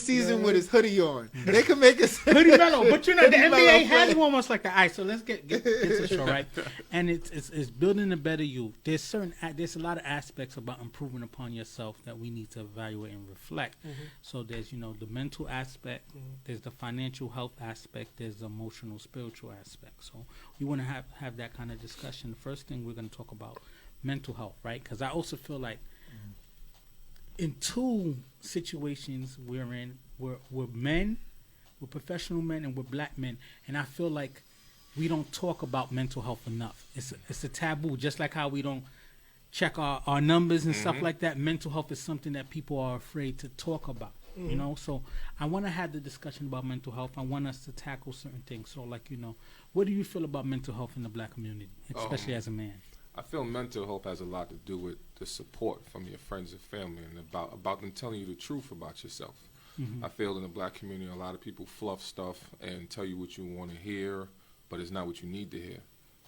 season with his hoodie on. They can make us hoodie mellow, but the Hoodie NBA mellow has play. almost like that. All right, so let's get to the show, right? And it's building a better you. There's a lot of aspects about improving upon yourself that we need to evaluate and reflect. So there's the mental aspect, there's the financial health aspect, there's the emotional, spiritual aspect. So we want to have that kind of discussion. The first thing we're going to talk about mental health, right? Because I also feel like in two situations we're in, we're men, we're professional men, and we're black men, and I feel like we don't talk about mental health enough. It's a taboo, just like how we don't check our numbers and stuff like that. Mental health is something that people are afraid to talk about, so I want to have the discussion about mental health. I want us to tackle certain things. So what do you feel about mental health in the black community, especially as a man? I feel mental health has a lot to do with the support from your friends and family and about them telling you the truth about yourself. I feel in the black community, a lot of people fluff stuff and tell you what you want to hear, but it's not what you need to hear.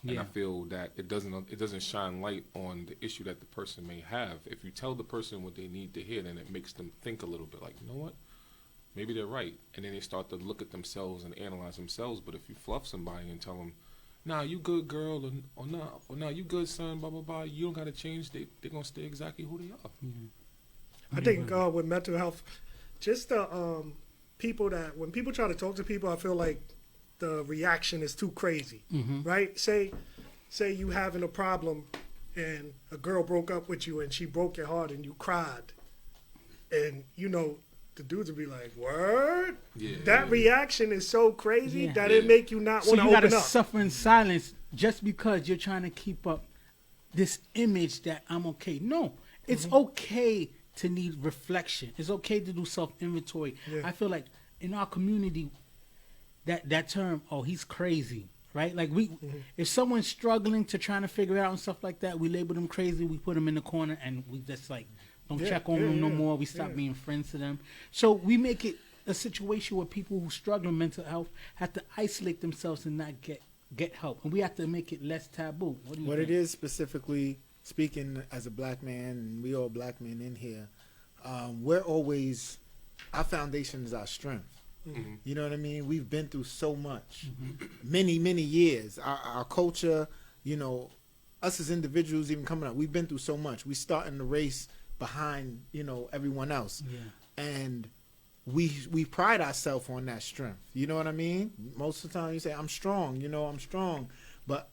And I feel that it doesn't shine light on the issue that the person may have. If you tell the person what they need to hear, then it makes them think a little bit like, you know what? Maybe they're right. And then they start to look at themselves and analyze themselves. But if you fluff somebody and tell them, nah, you good, girl, or nah, you good, son, blah, blah, blah, you don't got to change, they're going to stay exactly who they are. I think with mental health, just the people that, when people try to talk to people, I feel like the reaction is too crazy, right? Say you having a problem and a girl broke up with you and she broke your heart and you cried. And, the dudes would be like, word? Yeah. That reaction is so crazy that it make you not want to open up. So you got to suffer in silence just because you're trying to keep up this image that I'm okay. No, it's okay to need reflection. It's okay to do self-inventory. Yeah. I feel like in our community, that term, oh, he's crazy, right? Like if someone's struggling to trying to figure it out and stuff like that, we label them crazy, we put them in the corner, and we just don't check on them no more. We stop being friends to them. So we make it a situation where people who struggle with mental health have to isolate themselves and not get help. And we have to make it less taboo. What do you think? It is, specifically speaking as a black man, and we all black men in here, we're always, our foundation is our strength. You know what I mean? We've been through so much, many, many years. Our culture, us as individuals even coming up, we've been through so much. We starting the race behind everyone else, and we pride ourselves on that strength. You know what I mean? Most of the time you say I'm strong, I'm strong, but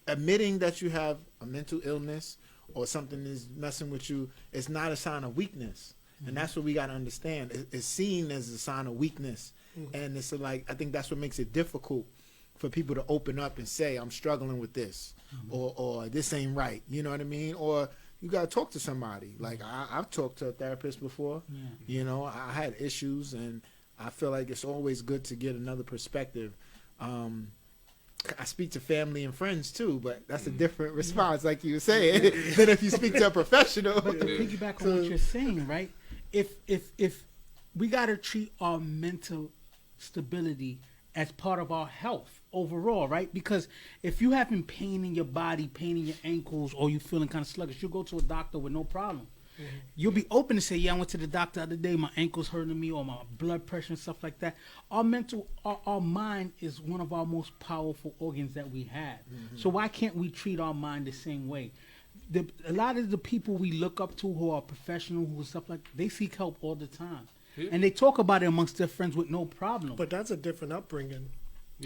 admitting that you have a mental illness or something is messing with you is not a sign of weakness, and that's what we got to understand. It's seen as a sign of weakness, and it's I think that's what makes it difficult for people to open up and say I'm struggling with this, or this ain't right. You know what I mean? Or you got to talk to somebody. Like I've talked to a therapist before. I had issues, and I feel like it's always good to get another perspective. I speak to family and friends too, but that's a different response, like you were saying, than if you speak to a professional. But to piggyback on what you're saying, right? If we got to treat our mental stability as part of our health overall, right? Because if you having pain in your body, pain in your ankles, or you feeling kind of sluggish, you go to a doctor with no problem. You'll be open to say, yeah, I went to the doctor the other day, my ankle's hurting me, or my blood pressure and stuff like that. Our mind is one of our most powerful organs that we have. So why can't we treat our mind the same way? A lot of the people we look up to who are professional, who stuff like, they seek help all the time. And they talk about it amongst their friends with no problem. But that's a different upbringing.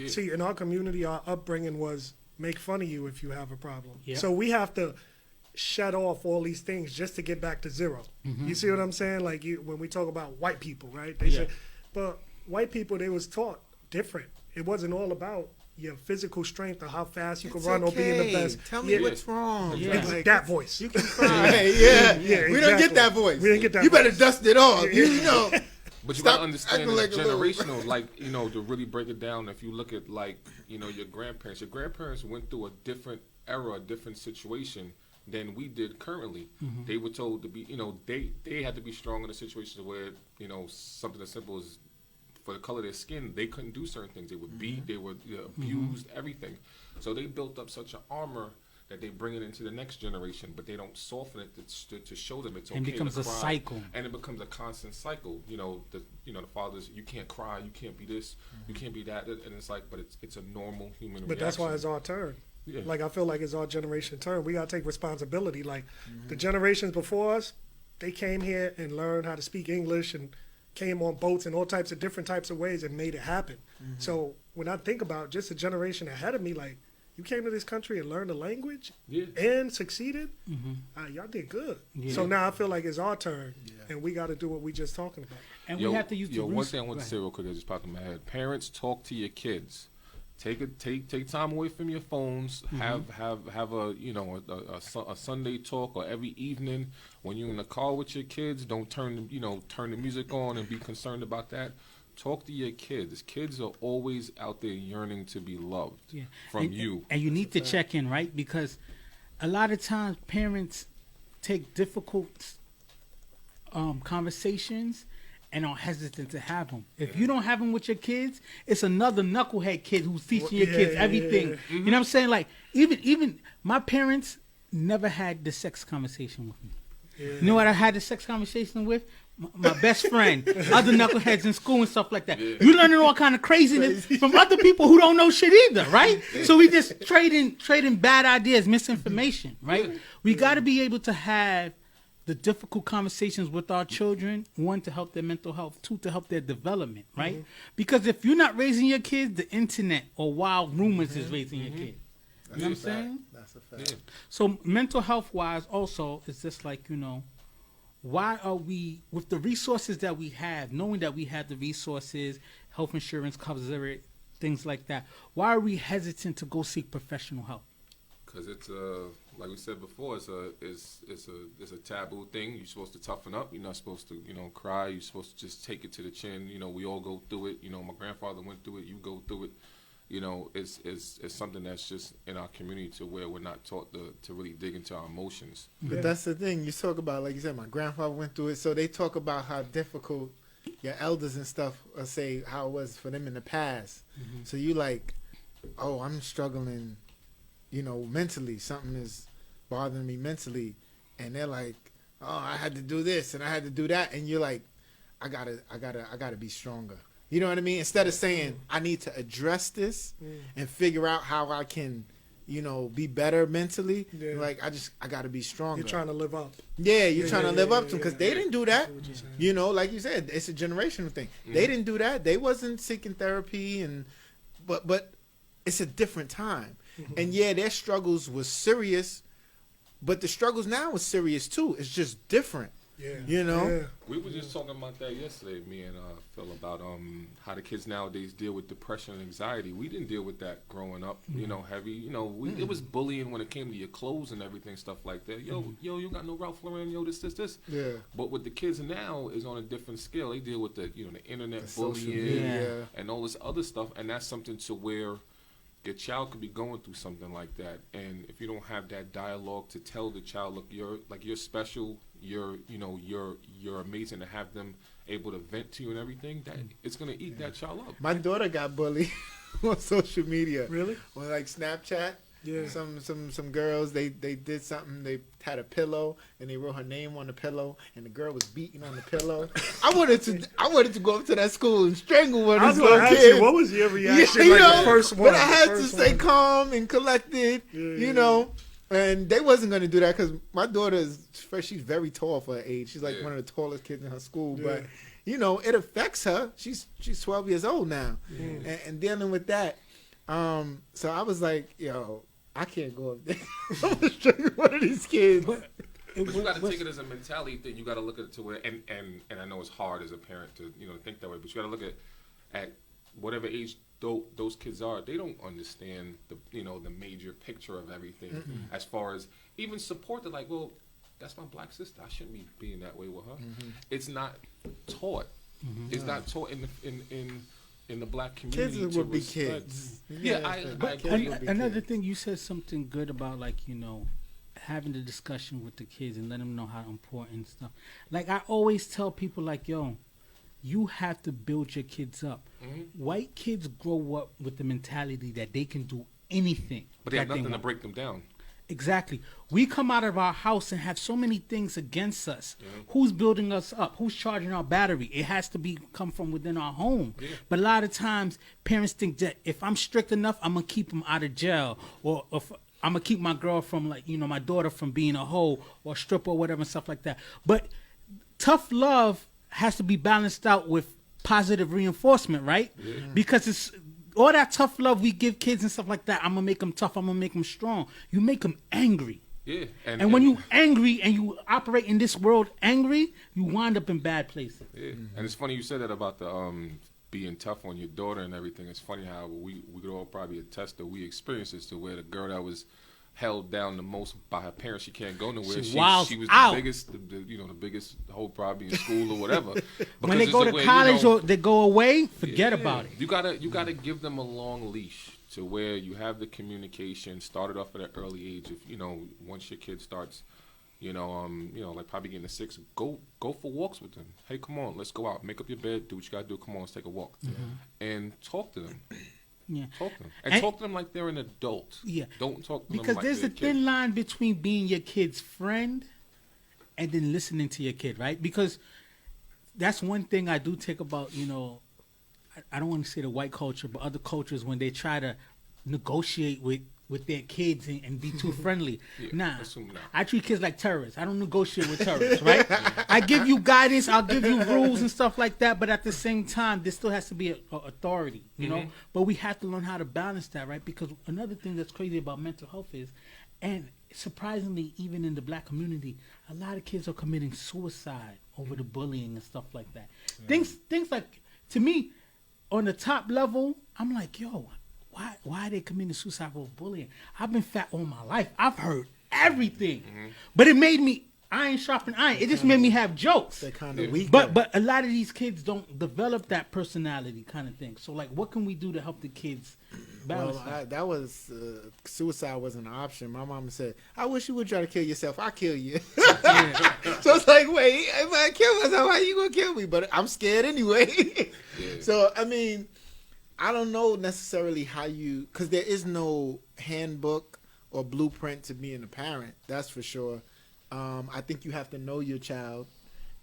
See, in our community, our upbringing was make fun of you if you have a problem. So we have to shut off all these things just to get back to zero. You see what I'm saying? Like when we talk about white people, right? But white people, they was taught different. It wasn't all about your physical strength or how fast you can run or being the best. Tell me what's wrong. Like that voice. You can cry. We don't get that voice. We didn't get that You voice. better dust it off. But you gotta understand it's generational, to really break it down. If you look at your grandparents went through a different era, a different situation than we did currently. They were told to be, they had to be strong in a situation where, something as simple as for the color of their skin, they couldn't do certain things. They were beat, they were abused, everything. So they built up such an armor that they bring it into the next generation, but they don't soften it to show them it's okay. And it becomes to a cry. cycle. And it becomes a constant cycle. The fathers, you can't cry, you can't be this, you can't be that, and it's like, but it's a normal human But reaction. that's why it's our turn. Yeah. Like I feel like it's our generation turn. We gotta take responsibility. Like the generations before us, they came here and learned how to speak English and came on boats in all types of different types of ways and made it happen. So when I think about just a generation ahead of me, like you came to this country and learned the language and succeeded, y'all did good. Yeah. So now I feel like it's our turn, and we got to do what we just talking about. And we have to use the one thing I want to say real quick that just popped in my head. Parents, talk to your kids. Take time away from your phones. Have a a Sunday talk, or every evening when you're in the car with your kids. Don't turn the music on and be concerned about that. Talk to your kids. Kids are always out there yearning to be loved from you. And you need to check in, right? Because a lot of times parents take difficult conversations and are hesitant to have them. If you don't have them with your kids, it's another knucklehead kid who's teaching your kids everything. You know what I'm saying? Like even my parents never had the sex conversation with me. You know what I had the sex conversation with? My best friend, other knuckleheads in school and stuff like that. You learning all kind of craziness from other people who don't know shit either, right? So we just trading bad ideas, misinformation, right? We got to be able to have the difficult conversations with our children, one, to help their mental health, two, to help their development, right? Because if you're not raising your kids, the internet or wild rumors is raising your kids. You know what I'm saying? That's a fact. So mental health wise also, it's just like, why are we, with the resources that we have, knowing that we have the resources, health insurance covers it, things like that, why are we hesitant to go seek professional help? Because it's like we said before, it's a taboo thing. You're supposed to toughen up. You're not supposed to cry. You're supposed to just take it to the chin. We all go through it. My grandfather went through it. You go through it. It's something that's just in our community to where we're not taught to really dig into our emotions. But that's the thing. You talk about, like you said, my grandfather went through it. So they talk about how difficult your elders and stuff say how it was for them in the past. So you like, oh, I'm struggling, mentally. Something is bothering me mentally. And they're like, oh, I had to do this and I had to do that. And you're like, I gotta be stronger. You know what I mean? Instead of saying, I need to address this and figure out how I can, be better mentally. Like, I got to be stronger. You're trying to live up. Yeah, you're trying to live up to them because they didn't do that. Like you said, it's a generational thing. They didn't do that. They wasn't seeking therapy, but it's a different time. And yeah, their struggles was serious, but the struggles now is serious too. It's just different. Yeah. We were just talking about that yesterday, me and Phil, about how the kids nowadays deal with depression and anxiety. We didn't deal with that growing up, heavy. It was bullying when it came to your clothes and everything, stuff like that. Yo, you got no Ralph Lauren, yo, this. Yeah. But with the kids now is on a different scale. They deal with the internet The social bullying media. and all this other stuff, and that's something to where your child could be going through something like that, and if you don't have that dialogue to tell the child, look, you're special, you're amazing, to have them able to vent to you and everything, that it's gonna eat that child up. My daughter got bullied on social media. Really? On like Snapchat. Yeah. Some girls, they did something. They had a pillow and they wrote her name on the pillow, and the girl was beating on the pillow. I wanted to go up to that school and strangle one I of was these going little to ask kids. you, what was your reaction? Yeah, The first one. but I had the to first stay one. calm and collected. And they wasn't going to do that because my daughter she's very tall for her age. She's like one of the tallest kids in her school. Yeah. But it affects her. She's 12 years old now, and dealing with that. So I was like, yo, I can't go up there. I'm gonna strangle one of these kids. But you got to take it as a mentality thing. You got to look at it to where, and I know it's hard as a parent to think that way, but you got to look at whatever age those kids are. They don't understand the major picture of everything as far as even support. They're like, well, that's my black sister. I shouldn't be being that way with her. It's not taught. It's not taught in the black community. Kids to will be respect. kids. Yeah, I agree. Another thing, you said something good about having the discussion with the kids and letting them know how important stuff. Like I always tell people, like, yo, you have to build your kids up. White kids grow up with the mentality that they can do anything, But they have nothing to break them down. Exactly. We come out of our house and have so many things against us. Who's building us up? Who's charging our battery? It has to come from within our home. But a lot of times, parents think that if I'm strict enough, I'm gonna keep them out of jail, or if I'm gonna keep my girl from, like, my daughter from being a hoe or a stripper or whatever and stuff like that. But tough love has to be balanced out with positive reinforcement, right? Because it's all that tough love we give kids and stuff like that. I'm gonna make them tough. I'm gonna make them strong. You make them angry. Yeah. And when you angry and you operate in this world angry, you wind up in bad places. Yeah. And it's funny you said that about the being tough on your daughter and everything. It's funny how we could all probably attest that we experienced this, to where the girl that was held down the most by her parents, she can't go nowhere. She was the biggest, the biggest hoe probably in school or whatever. When they go to college or they go away, forget about it. You gotta give them a long leash, to where you have the communication started off at an early age. If once your kid starts, like probably getting to 6, go for walks with them. Hey, come on, let's go out, make up your bed, do what you gotta do. Come on, let's take a walk, and talk to them. Yeah. Talk to them. And talk to them like they're an adult. Yeah. Don't talk to because them like there's they're a thin line between being your kid's friend and then listening to your kid, right? Because that's one thing I do take about, I don't want to say the white culture, but other cultures, when they try to negotiate with their kids and be too friendly. Nah, I treat kids like terrorists. I don't negotiate with terrorists, right? I give you guidance, I'll give you rules and stuff like that, but at the same time, there still has to be a authority, you know? But we have to learn how to balance that, right? Because another thing that's crazy about mental health is, and surprisingly, even in the black community, a lot of kids are committing suicide over the bullying and stuff like that. Things like, to me, on the top level, I'm like, yo, why are they committing suicide over bullying? I've been fat all my life. I've heard everything. But it made me iron sharpen iron. It just made me have jokes. They're kind of weak. But a lot of these kids don't develop that personality kind of thing. So, like, what can we do to help the kids balance that? That was suicide wasn't an option. My mama said, I wish you would try to kill yourself. I'll kill you. So it's like, wait, if I kill myself, how you gonna kill me? But I'm scared anyway. So, I mean, I don't know necessarily how because there is no handbook or blueprint to being a parent. That's for sure. I think you have to know your child,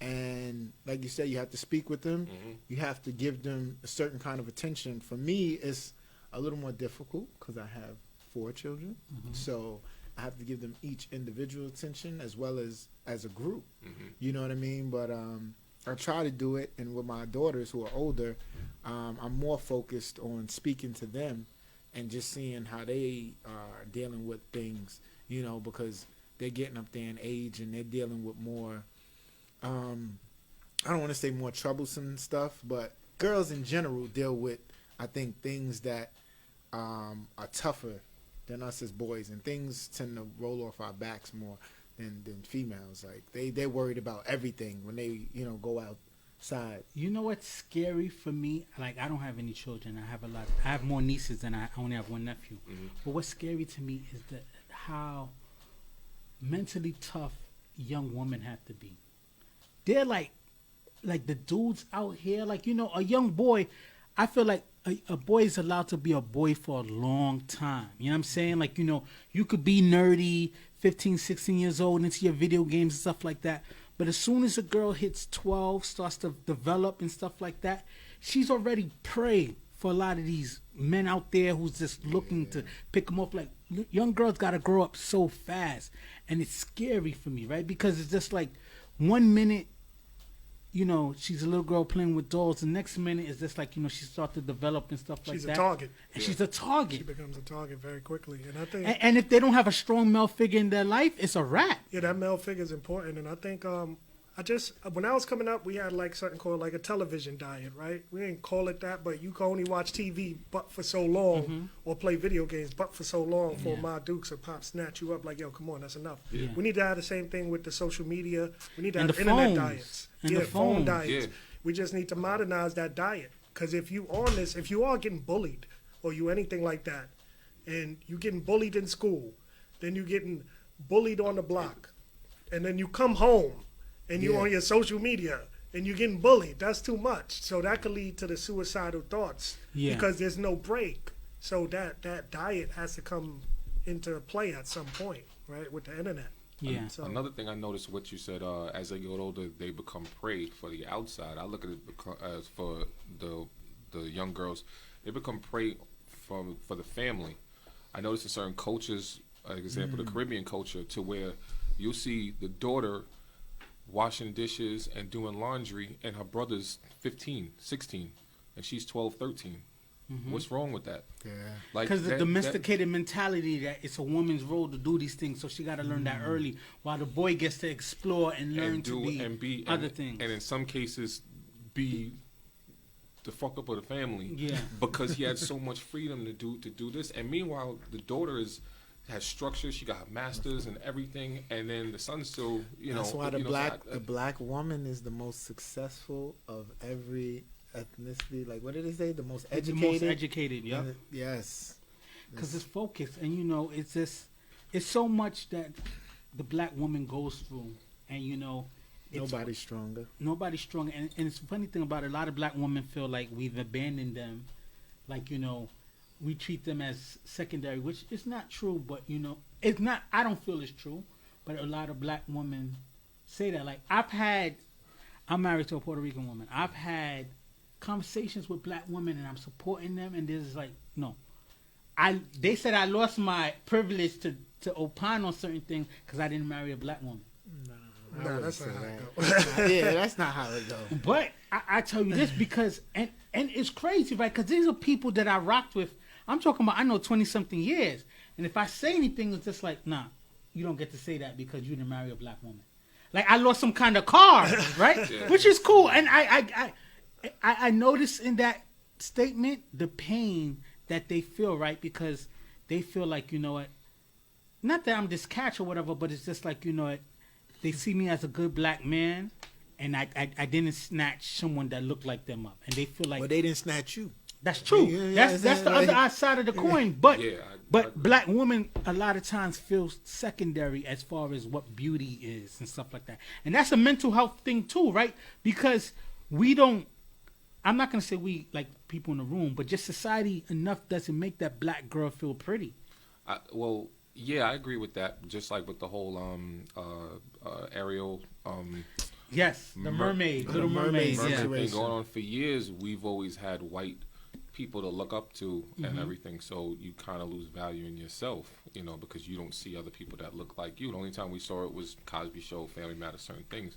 and like you said, you have to speak with them. You have to give them a certain kind of attention. For me, it's a little more difficult because I have 4 children, so I have to give them each individual attention as well as a group. You know what I mean? But I try to do it, and with my daughters who are older, I'm more focused on speaking to them and just seeing how they are dealing with things, because they're getting up there in age and they're dealing with more, I don't want to say more troublesome stuff, but girls in general deal with, I think, things that are tougher than us as boys, and things tend to roll off our backs more than females. Like they're worried about everything when they go outside. You know what's scary for me? Like, I don't have any children. I have more nieces than I only have one nephew. But what's scary to me is how mentally tough young women have to be. They're like the dudes out here. Like, a young boy, I feel like a boy is allowed to be a boy for a long time. You know what I'm saying? Like, you could be nerdy, 15, 16 years old, into your video games and stuff like that. But as soon as a girl hits 12, starts to develop and stuff like that, she's already prey for a lot of these men out there who's just looking to pick them up. Like, young girls got to grow up so fast. And it's scary for me, right? Because it's just like 1 minute, she's a little girl playing with dolls. The next minute is just like, she starts to develop and stuff like that. She's a target. And she's a target. She becomes a target very quickly. And I think, and if they don't have a strong male figure in their life, it's a wrap. Yeah, that male figure is important. And I think when I was coming up, we had like something called like a television diet, right? We didn't call it that, but you can only watch TV but for so long, or play video games but for so long for Ma Dukes or Pop snatch you up like, yo, come on, that's enough. We need to have the same thing with the social media. We need to have internet diets. And phone diets. We just need to modernize that diet. Because if you are getting bullied or you anything like that, and you getting bullied in school, then you getting bullied on the block, and then you come home and you on your social media and you're getting bullied, that's too much. So that could lead to the suicidal thoughts because there's no break. So that diet has to come into play at some point. right, with the internet. Yeah. So Another thing I noticed, what you said, as they get older, they become prey for the outside. I look at it as for the young girls, they become prey for the family. I noticed in certain cultures, example, the Caribbean culture, to where you'll see the daughter washing dishes and doing laundry, and her brother's 15, 16, and she's 12, 13. What's wrong with that? Yeah. Like, Because the that- domesticated mentality that it's a woman's role to do these things, so she got to learn that early, while the boy gets to explore and learn and to be other things. And in some cases, be the fuck up of the family. Yeah. Because he had so much freedom to do this, and meanwhile, the daughter has structure. She got her masters and everything, and then the son still, That's why you know, the black woman is the most successful of every ethnicity. Like, what did they say? The most It's educated. the most educated, yeah. Yes. Because it's focused, and it's just, it's so much that the black woman goes through, and it's, Nobody's stronger. nobody's strong. And it's a funny thing about it, a lot of black women feel like we've abandoned them, like we treat them as secondary, which is not true. But it's not. I don't feel it's true, but a lot of black women say that. Like I'm married to a Puerto Rican woman. I've had conversations with black women, and I'm supporting them, and there's like no. They said I lost my privilege to opine on certain things because I didn't marry a black woman. no, that's not how it goes. Yeah, that's not how it goes. But I tell you this because and it's crazy, right? Because these are people that I rocked with. I'm talking about I know 20-something years, and if I say anything, it's just like, nah, you don't get to say that because you didn't marry a black woman. Like I lost some kind of car, right? Yeah. Which is cool, and I noticed in that statement the pain that they feel, right? Because they feel like, what? Not that I'm this catch or whatever, but it's just like, what? They see me as a good black man, and I didn't snatch someone that looked like them up, and they feel like But they didn't snatch you. that's true. Yeah, That's the like- other side of the coin. But Yeah, but black women a lot of times feel secondary as far as what beauty is and stuff like that, and that's a mental health thing too, right? Because we don't. I'm not gonna say we like people in the room, but just society enough doesn't make that black girl feel pretty. Well, yeah, I agree with that. Just like with the whole Ariel Yes, the mermaid, Little Mermaid. mermaid Yeah. thing situation. going on for years. We've always had white people to look up to and everything, so you kind of lose value in yourself, because you don't see other people that look like you. The only time we saw it was Cosby Show, Family Matters, certain things.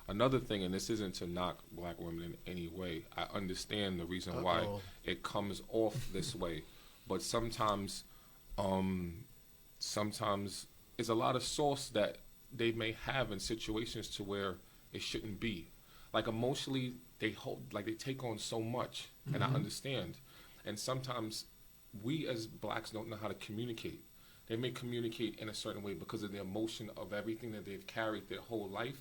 Another thing, and this isn't to knock black women in any way, I understand the reason why it comes off this way, but sometimes it's a lot of sauce that they may have in situations to where it shouldn't be. Like emotionally, they take on so much, and I understand. And sometimes we as blacks don't know how to communicate. They may communicate in a certain way because of the emotion of everything that they've carried their whole life.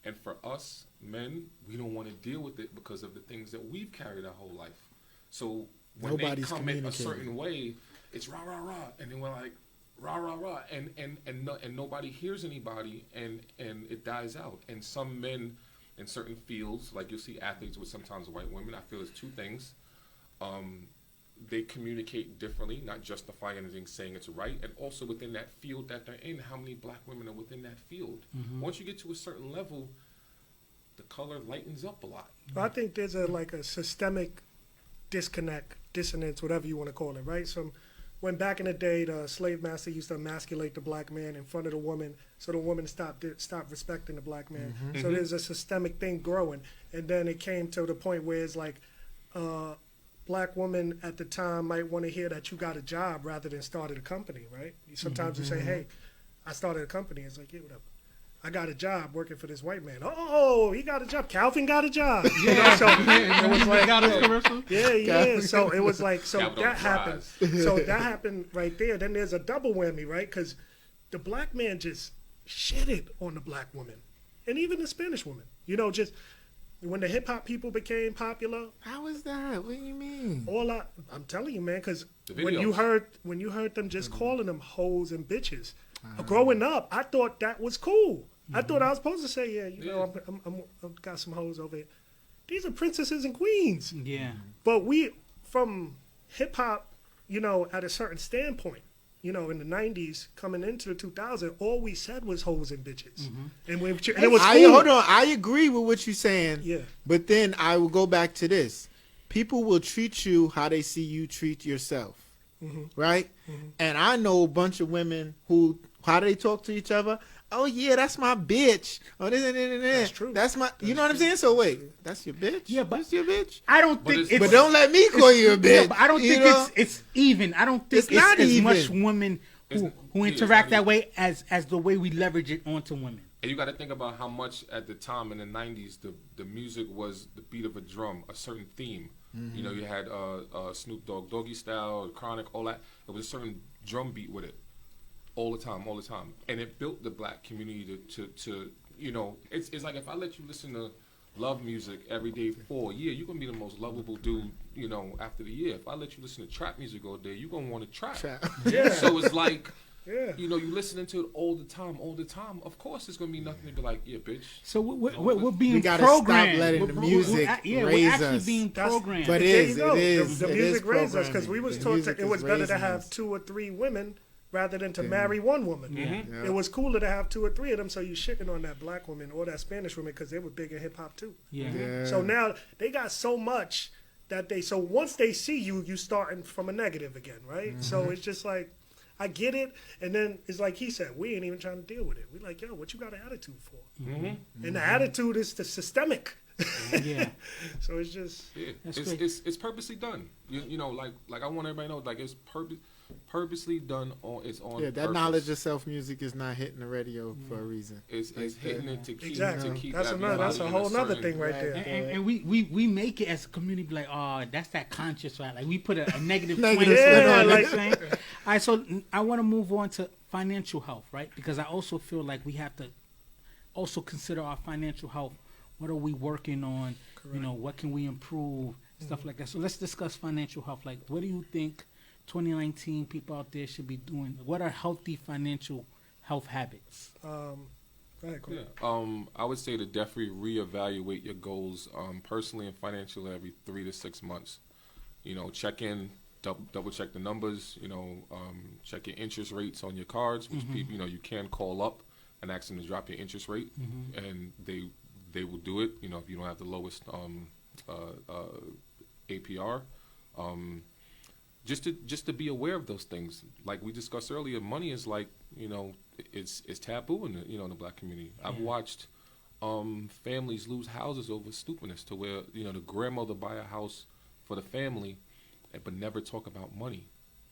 And for us, men, we don't want to deal with it because of the things that we've carried our whole life. So when Nobody's they come in a communicating. certain way, it's rah, rah, rah. And then we're like, rah, rah, rah. And nobody hears anybody, and it dies out. And some men in certain fields, like you'll see athletes with sometimes white women, I feel there's two things. They communicate differently, not justifying anything, saying it's right, and also within that field that they're in, how many black women are within that field. Once you get to a certain level, the color lightens up a lot. But I think there's a systemic disconnect, dissonance, whatever you want to call it, right? So when back in the day, the slave master used to emasculate the black man in front of the woman, so the woman stopped respecting the black man. So there's a systemic thing growing, and then it came to the point where it's like, black women at the time might want to hear that you got a job rather than started a company, right? Sometimes you say, hey, I started a company. It's like, yeah, whatever. I got a job working for this white man. Oh, he got a job. Calvin got a job. Yeah. So it was like, yeah. So it was like, so Calvin that don't happened. fries. So that happened right there. Then there's a double whammy, right? Because the black man just shitted on the black woman, and even the Spanish woman. Just when the hip hop people became popular, How is that? What do you mean? I'm telling you, man, because The when you heard them just calling them hoes and bitches, growing up, I thought that was cool. I thought I was supposed to say, I've got some hoes over here. These are princesses and queens. Yeah. But we, from hip hop, at a certain standpoint, in the 90s, coming into the 2000s, all we said was hoes and bitches. And it was Hold on. I agree with what you're saying. Yeah. But then I will go back to this. People will treat you how they see you treat yourself. Right? And I know a bunch of women who, how do they talk to each other? Oh, yeah, that's my bitch. Oh, That's true. That's my, you know what I'm saying? So wait, that's your bitch? Yeah, but that's your bitch? I don't think it's. But don't let me call you a bitch. Yeah, but I don't think it's even. I don't think It's not as even. much women who interact that way as the way we leverage it onto women. And you got to think about how much at the time in the 90s, the music was the beat of a drum, a certain theme. You know, you had Snoop Dogg, Doggy Style, Chronic, all that. There was a certain drum beat with it all the time. And it built the black community to you know, it's like if I let you listen to love music every day for a year, you're going to be the most lovable dude, you know, after the year. If I let you listen to trap music all day, you're going to want to trap. Yeah. So it's like... Yeah. You know, you listening to it all the time. Of course, there's gonna be nothing to be like, yeah, bitch. So we're being We gotta programmed. stop letting the music we're raise actually us. being programmed. But There it you go. is. The it music is raised us because programming. we was The taught music it is was better to raising have us. 2 or 3 women rather than to marry one woman. Yeah. It was cooler to have 2 or 3 of them, so you shitting on that black woman or that Spanish woman because they were big in hip hop too. Yeah. So now they got so much that so once they see you, you starting from a negative again, right? So it's just like, I get it, and then it's like he said, we ain't even trying to deal with it. We like, yo, what you got an attitude for? And the attitude is the systemic. Yeah. So it's just It's purposely done. You know, like I want everybody to know, like it's purposely done on. It's on. Yeah, that purpose. knowledge of self music is not hitting the radio for a reason. It's hitting it to keep exactly. to keep That's that another. That's a melody in whole nother certain- thing right there. And we make it as a community like, oh, that's that conscious, right? Like we put a negative Negative twin spin on on it, it. saying. All right, so I want to move on to financial health, right? Because I also feel like we have to also consider our financial health. What are we working on? You know, what can we improve? Stuff like that. So let's discuss financial health. Like, what do you think 2019 people out there should be doing? What are healthy financial health habits? Go ahead, Corey. Yeah. I would say to definitely reevaluate your goals, personally and financially, every 3 to 6 months. You know, check in, double check the numbers. You know, check your interest rates on your cards, which people, you know, you can call up and ask them to drop your interest rate, and they will do it. You know, if you don't have the lowest APR. Just to be aware of those things. Like we discussed earlier, money is like, you know, it's taboo in the, you know, in the black community. I've watched families lose houses over stupidness, to where, you know, the grandmother buy a house for the family, but never talk about money,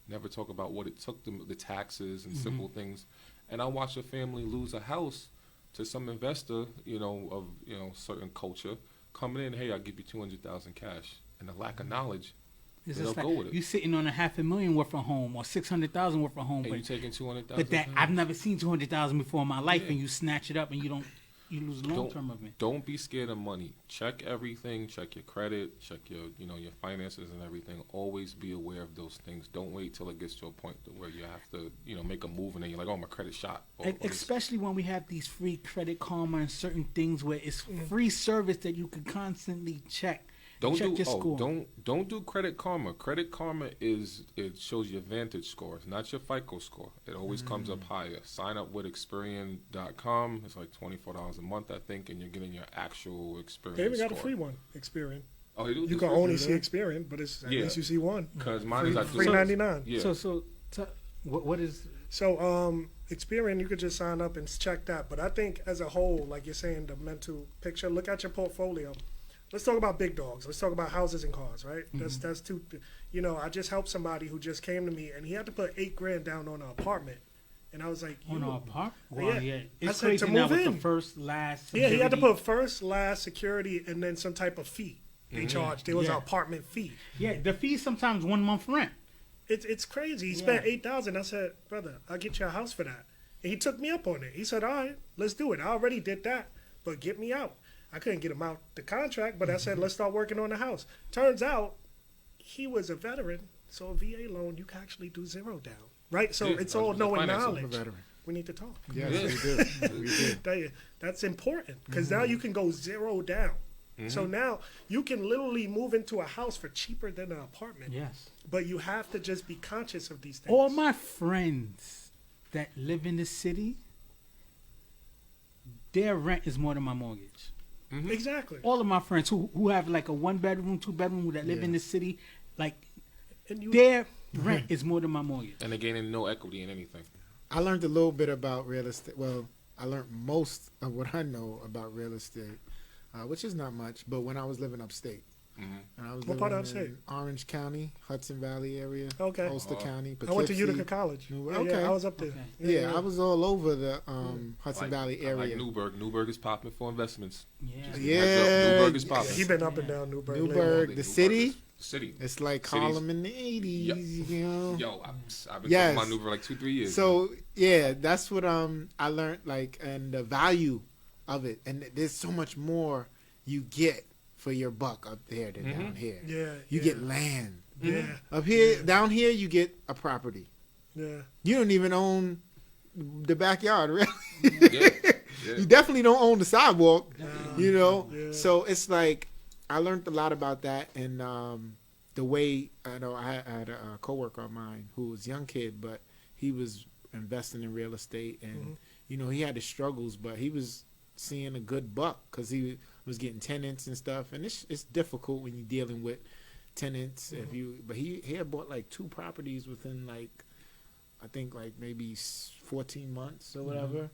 never talk about what it took them, the taxes and simple things. And I watched a family lose a house to some investor, you know, of, you know, certain culture, coming in, hey, I'll give you $200,000 cash, and the lack of knowledge. It's They'll just like go with it. you sitting on $500,000 worth of home or $600,000 worth of home, And you taking $200,000. but that I've never seen $200,000 before in my life, Yeah. and you snatch it up and you lose long term of it. Don't be scared of money. Check everything. Check your credit. Check your, you know, your finances and everything. Always be aware of those things. Don't wait till it gets to a point where you have to, you know, make a move and then you're like, oh, my credit shot. Or this. Especially when we have these free Credit Karma and certain things where it's free service that you can constantly check. Check your score. Don't do Credit Karma. Credit Karma it shows your Vantage scores, not your FICO score. It always comes up higher. Sign up with Experian.com. It's like $24 a month, I think, and you're getting your actual Experian. They even got a score. free one, Experian. Oh, they do. You can only see Experian, but it's at Yeah. least you see one. Because mine is Free 99. Yeah. So what is? So Experian, you could just sign up and check that. But I think as a whole, like you're saying, the mental picture, look at your portfolio. Let's talk about big dogs. Let's talk about houses and cars, right? That's two. You know, I just helped somebody who just came to me, and he had to put $8,000 down on an apartment, and I was like, On our park? Yeah. Well, yeah. I It's said crazy to now move with in. the first, last. Yeah, he had to security. put first, last, security, and then some type of fee they charged. There was an Yeah. apartment fee. Yeah, the fee sometimes 1 month rent. It's crazy. He spent $8,000. I said, brother, I'll get you a house for that. And he took me up on it. He said, all right, let's do it. I already did that, but get me out. I couldn't get him out the contract, but I said, let's start working on the house. Turns out he was a veteran, so a VA loan, you can actually do 0 down, right? So Yeah, it's all knowing financing. I'm a knowledge. veteran. We need to talk. Yes, we do. We do. That's important because now you can go 0 down. So now you can literally move into a house for cheaper than an apartment. Yes. But you have to just be conscious of these things. All my friends that live in the city, their rent is more than my mortgage. Exactly. All of my friends who have like a 1-bedroom, 2-bedroom that live Yeah. in the city, like And you, their rent is more than my mortgage. And they're gaining no equity in anything. I learned a little bit about real estate. Well, I learned most of what I know about real estate, which is not much. But when I was living upstate, and I was What part of living upstate? in Orange County, Hudson Valley area, Okay. Ulster County, I went to Poughkeepsie. Utica College. Okay. Yeah, I was up there. Okay. Yeah, I was all over the Hudson Like- Valley I like area. Newburgh. Newburgh is popping for investments. Yeah. Yeah. Newburgh is Yeah, popping. he been up and down Newburgh. lately. Newburgh, the Newburgh city. is- City. It's like Cities. Harlem in the '80s, you know. Yo, I've been Yes. talking about Newburgh like 2-3 years. So yeah, that's what I learned, like, and the value of it, and there's so much more you get for your buck up there than down here. Yeah. You yeah. get land Yeah. up here. Yeah. Down here, you get a property. Yeah. You don't even own the backyard, really. yeah. You definitely don't own the sidewalk. You know. Yeah. So it's like I learned a lot about that, and the way I know I had a coworker of mine who was a young kid, but he was investing in real estate, and you know he had his struggles, but he was seeing a good buck because he was getting tenants and stuff, and it's difficult when you're dealing with tenants. But he had bought like 2 properties within like I think like maybe 14 months or whatever.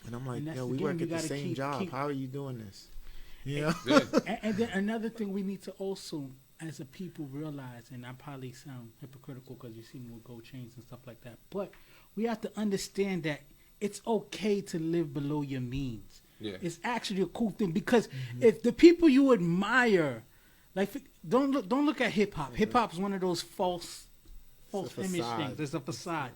And I'm like, And that's yo, the we game, work you at the gotta same keep- job. keep- How are you doing this? You know? Yeah. And then another thing we need to also, as a people, realize, and I probably sound hypocritical because you see me with gold chains and stuff like that, but we have to understand that it's okay to live below your means. Yeah. It's actually a cool thing because if the people you admire, like, don't look at hip hop. Hip hop is one of those false It's a image facade. things. It's a facade.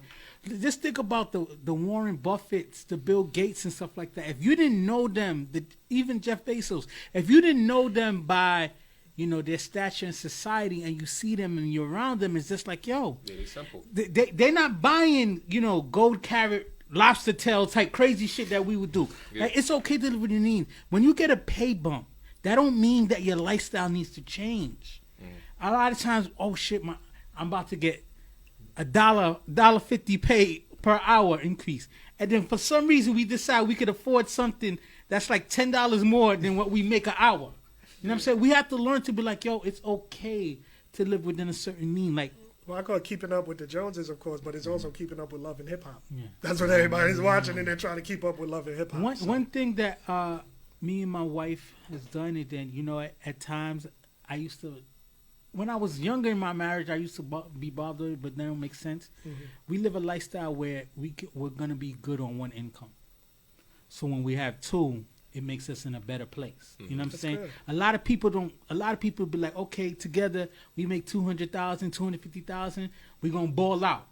Just think about the Warren Buffetts, the Bill Gates and stuff like that. If you didn't know them, even Jeff Bezos, if you didn't know them by, you know, their stature in society, and you see them and you're around them, it's just like, yo, Yeah, it's simple. they're not buying, you know, gold carat lobster tail type crazy shit that we would do. Yeah. Like, it's okay to live with your need. When you get a pay bump, that don't mean that your lifestyle needs to change. A lot of times, oh shit, I'm about to get $1.50 pay per hour increase, and then for some reason we decide we could afford something that's like $10 more than what we make an hour. You know what I'm saying? We have to learn to be like, yo, it's okay to live within a certain mean. Like, Well, I call it keeping up with the Joneses, of course, but it's also keeping up with love and hip hop. yeah. That's what everybody's watching, and they're trying to keep up with love and hip hop. One thing that me and my wife has done, and then, you know, at times I used to, when I was younger in my marriage, I used to be bothered, but that don't make sense. We live a lifestyle where we're gonna be good on one income. So when we have 2, it makes us in a better place. You know what I'm That's saying? good. A lot of people be like, okay, together we make 200,000, 250,000, we're gonna ball out.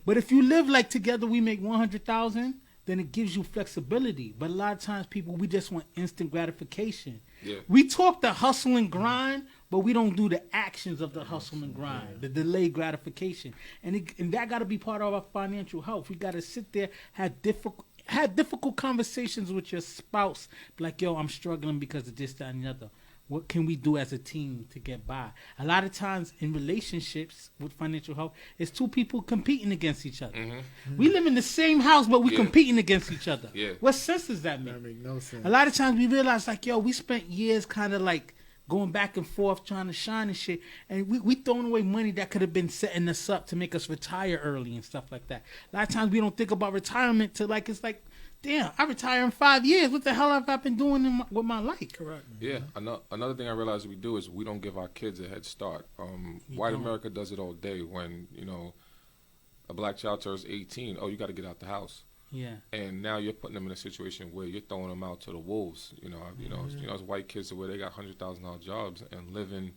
But if you live like together we make 100,000, then it gives you flexibility. But a lot of times people, we just want instant gratification. Yeah. We talk the hustle and grind, but we don't do the actions of the hustle and grind, the delayed gratification. And that got to be part of our financial health. We got to sit there, have difficult conversations with your spouse. Like, yo, I'm struggling because of this, that, and the other. What can we do as a team to get by? A lot of times in relationships with financial health, it's 2 people competing against each other. We live in the same house, but we're Yeah. competing against each other. Yeah. What sense does that make? That make no sense. A lot of times we realize, like, yo, we spent years kind of like going back and forth trying to shine and shit, and we throwing away money that could have been setting us up to make us retire early and stuff like that. A lot of times we don't think about retirement till like it's like, damn, I retire in 5 years. What the hell have I been doing with my life? Correct. Yeah, another thing I realize we do is we don't give our kids a head start. White don't. America does it all day. When, you know, a black child turns 18, oh, you got to get out the house. Yeah. And now you're putting them in a situation where you're throwing them out to the wolves. You know, as white kids where they got $100,000 jobs and living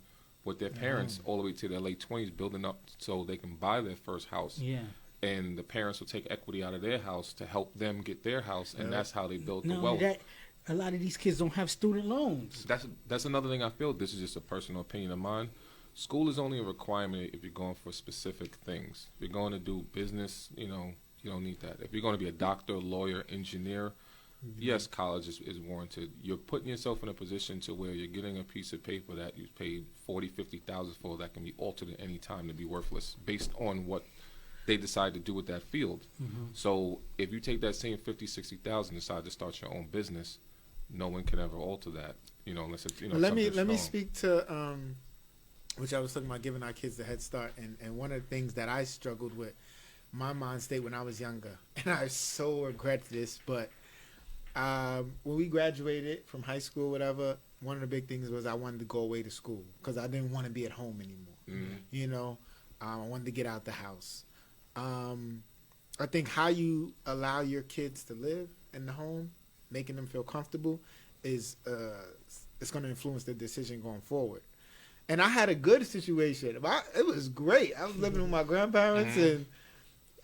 with their parents all the way to their late 20s, building up so they can buy their first house. Yeah. And the parents will take equity out of their house to help them get their house, and that's how they build the No, wealth. that a lot of these kids don't have student loans. That's another thing I feel. This is just a personal opinion of mine. School is only a requirement if you're going for specific things. If you're going to do business, you know, you don't need that. If you're going to be a doctor, lawyer, engineer, yes, college is warranted. You're putting yourself in a position to where you're getting a piece of paper that you paid 40, 50,000 for that can be altered at any time to be worthless based on what they decide to do with that field. So if you take that same 50, 60,000, decide to start your own business, no one can ever alter that, unless it's, Well, let me strong. speak to which I was talking about giving our kids a head start, and one of the things that I struggled with, my mind state when I was younger, and I so regret this, but when we graduated from high school, whatever, one of the big things was I wanted to go away to school because I didn't want to be at home anymore. I wanted to get out the house. I think how you allow your kids to live in the home, making them feel comfortable, is it's going to influence their decision going forward. And I had a good situation. It was great. I was living with my grandparents, and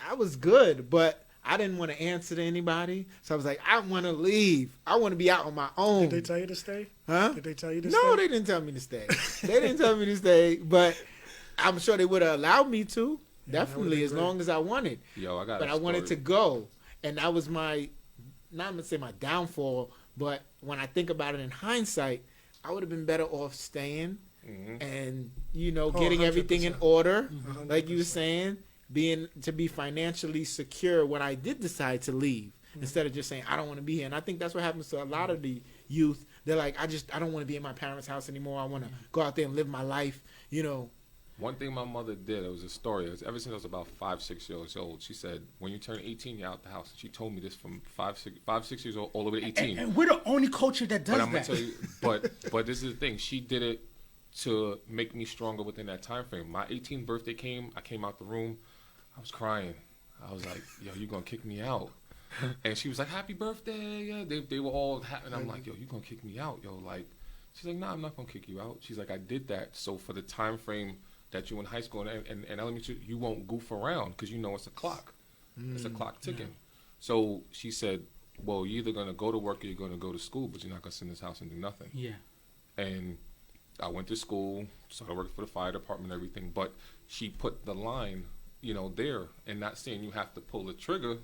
I was good, but I didn't want to answer to anybody. So I was like, I want to leave. I want to be out on my own. Did they tell you to stay? Huh? Did they tell you to stay? No, they didn't tell me to stay. They didn't tell me to stay, but I'm sure they would have allowed me to. Yeah, Definitely, as long as I wanted. Yo, But I wanted to go, and that was my, not gonna say my downfall, but when I think about it in hindsight, I would have been better off staying and getting everything in 100%. order, 100%. like you were saying, to be financially secure when I did decide to leave, instead of just saying I don't want to be here. And I think that's what happens to a lot of the youth. They're like, I don't want to be in my parents' house anymore. I want to go out there and live my life. One thing my mother did, it was a story. It was ever since I was about 5, 6 years old. She said, when you turn 18, you're out the house. She told me this from 5, 6 years old all the way to 18. And we're the only culture that does But I'm that. gonna tell you, but this is the thing. She did it to make me stronger within that time frame. My 18th birthday came. I came out the room. I was crying. I was like, "Yo, you gonna kick me out?" And she was like, "Happy birthday!" Yeah, they were all happy. And I'm like, "Yo, you gonna kick me out?" Yo, like, she's like, "Nah, I'm not gonna kick you out." She's like, "I did that so for the time frame that you're in high school and elementary, you won't goof around because it's a clock. It's a clock ticking." Yeah. So she said, "Well, you're either gonna go to work or you're gonna go to school, but you're not gonna sit in this house and do nothing." Yeah. And I went to school, started working for the fire department and everything, but she put the line, there, and not saying you have to pull the trigger,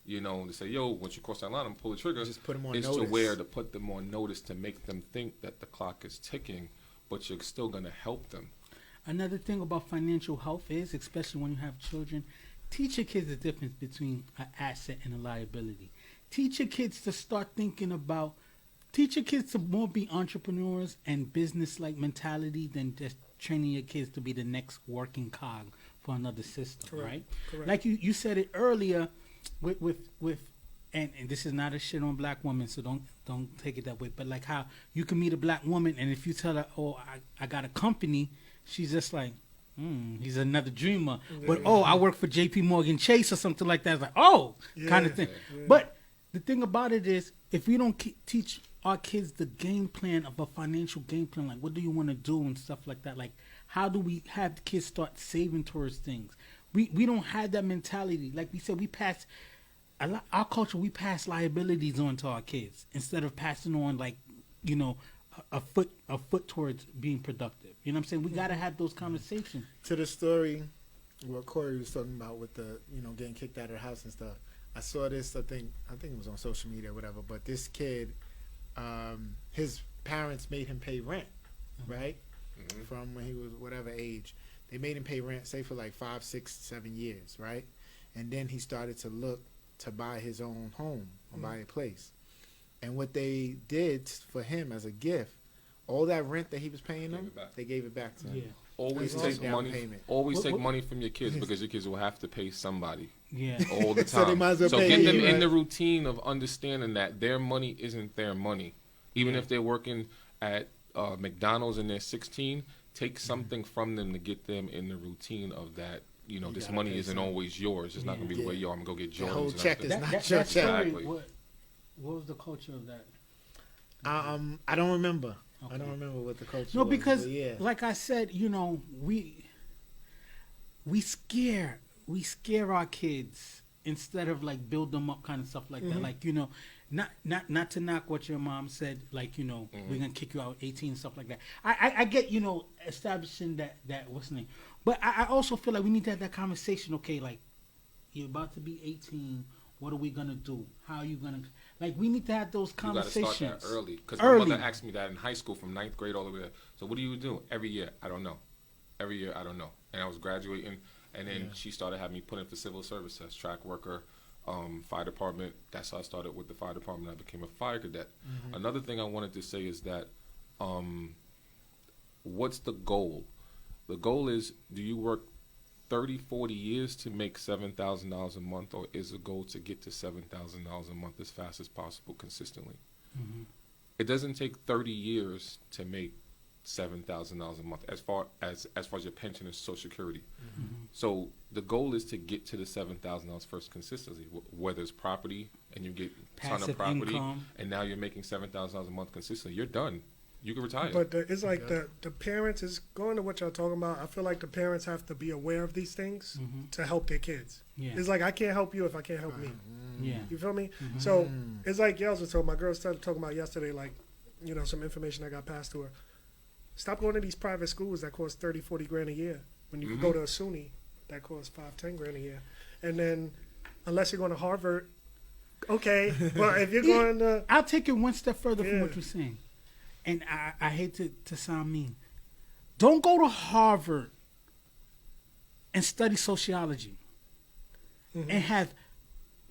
to say, yo, once you cross that line, I'm pull the trigger. Just put them on it's notice. to put them on notice to make them think that the clock is ticking, but you're still going to help them. Another thing about financial health is, especially when you have children, teach your kids the difference between an asset and a liability. Teach your kids to start thinking about, teach your kids to more be entrepreneurs and business-like mentality than just training your kids to be the next working cog for another system, Correct. right? Correct. Like you said it earlier with and this is not a shit on black women, so don't take it that way. But like how you can meet a black woman, and if you tell her, "Oh, I got a company," she's just like, he's another dreamer. Yeah. But I work for J.P. Morgan Chase or something like that. It's like, kind of thing. Yeah. But the thing about it is, if we don't teach our kids the game plan of a financial game plan, like what do you want to do and stuff like that, like how do we have the kids start saving towards things? We don't have that mentality. Like we said, our culture, we pass liabilities on to our kids instead of passing on a foot towards being productive. You know what I'm saying? We got to have those conversations. To the story what Corey was talking about with the getting kicked out of the house and stuff, I saw this. I think it was on social media or whatever. But this kid, his parents made him pay rent, right? From when he was whatever age. They made him pay rent, say for like 5, 6, 7 years, right? And then he started to look to buy his own home or buy a place. And what they did for him as a gift, all that rent that he was paying them, they gave it back to him. Yeah. Always That's take down money. payment. Always take money from your kids because your kids will have to pay somebody Yeah. all the time. So they might as well pay get them you, in right? the routine of understanding that their money isn't their money. Even if they're working at McDonald's and they're 16, take something from them to get them in the routine of that. This gotta money pay isn't something. always yours. It's not going to be the way, yo, I'm going to go get The Jordans. whole and check I'm is gonna- not That your story, check. Exactly. what was the culture of that? I don't remember. Okay. I don't remember what the culture No, was. because but yeah. like I said, we scare our kids instead of like build them up, kind of stuff like that. Like not to knock what your mom said. Like we're gonna kick you out at 18 and stuff like that. I get establishing that what's the name, but I also feel like we need to have that conversation. Okay, like you're about to be 18. What are we gonna do? How are you gonna Like we need to have those You got to conversations. start that early. Because my Early. mother asked me that in high school from 9th grade all the way there. So what do you do? Every year, I don't know. Every year, I don't know. And I was graduating, and then she started having me put in for civil service as track worker, fire department. That's how I started with the fire department. I became a fire cadet. Another thing I wanted to say is that what's the goal? The goal is, do you work 30, 40 years to make $7,000 a month, or is the goal to get to $7,000 a month as fast as possible consistently? It doesn't take 30 years to make $7,000 a month as far as your pension and Social Security. So the goal is to get to the $7,000 first consistently, whether it's property and you get a ton of Passive property income. and now you're making $7,000 a month consistently. You're done. You can retire. But it's like the parents is going to what y'all talking about. I feel like the parents have to be aware of these things to help their kids. Yeah. It's like I can't help you if I can't help me. Yeah. You feel me? So it's like y'all was talking. My girl started talking about yesterday, like, you know, some information I got passed to her. Stop going to these private schools that cost 30, 40 grand a year when you can go to a SUNY that costs 5, 10 grand a year. And then unless you're going to Harvard, okay. But if you're going to, I'll take it one step further from Yeah. what you're saying. And I hate to sound mean. Don't go to Harvard and study sociology and have